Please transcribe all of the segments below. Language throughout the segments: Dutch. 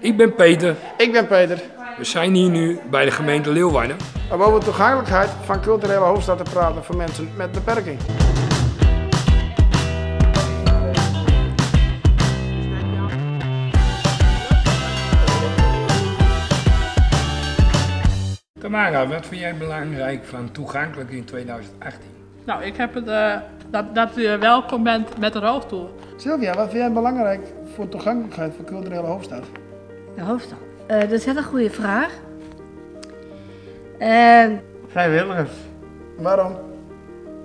Ik ben Peter. Ik ben Peter. We zijn hier nu bij de gemeente Leeuwarden. Om over de toegankelijkheid van culturele hoofdstad te praten voor mensen met beperking. Tamara, wat vind jij belangrijk van toegankelijk in 2018? Nou, ik heb het dat u welkom bent met de rolstoel. Sylvia, wat vind jij belangrijk voor toegankelijkheid voor culturele hoofdstad? De hoofdstad? Dat is een goede vraag. Vrijwilligers. Waarom?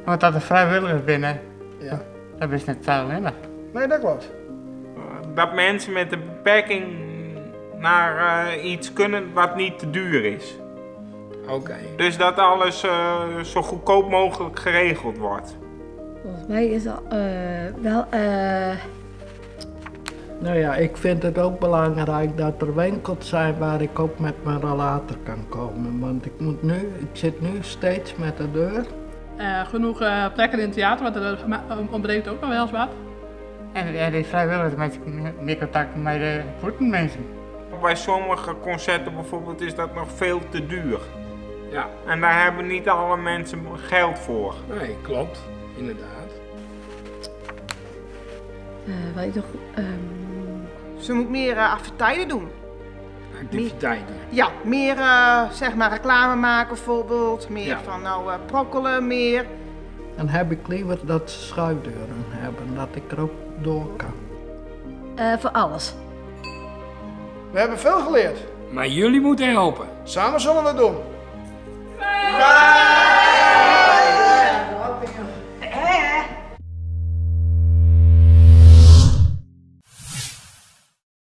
Want dat er vrijwilligers binnen, Ja. dat is net vrijwillig. Nee, dat klopt. Dat mensen met een beperking naar iets kunnen wat niet te duur is. Oké. Dus dat alles zo goedkoop mogelijk geregeld wordt. Volgens mij is dat wel... Nou ja, ik vind het ook belangrijk dat er winkels zijn waar ik ook met mijn rollator kan komen. Want ik zit nu steeds met de deur. Genoeg plekken in het theater, want er ontbreekt ook nog wel eens wat. En die vrijwilligers met meer contact met de voetenmensen. Bij sommige concerten bijvoorbeeld is dat nog veel te duur. Ja. En daar hebben niet alle mensen geld voor. Nee, klopt. Inderdaad. wat ik nog... Ze moet meer activiteiten doen. Activiteiten. Ja, meer zeg maar reclame maken bijvoorbeeld. Meer van prokkelen, meer. Dan heb ik liever dat ze schuifdeuren hebben, dat ik er ook door kan. voor alles. We hebben veel geleerd. Maar jullie moeten helpen. Samen zullen we het doen.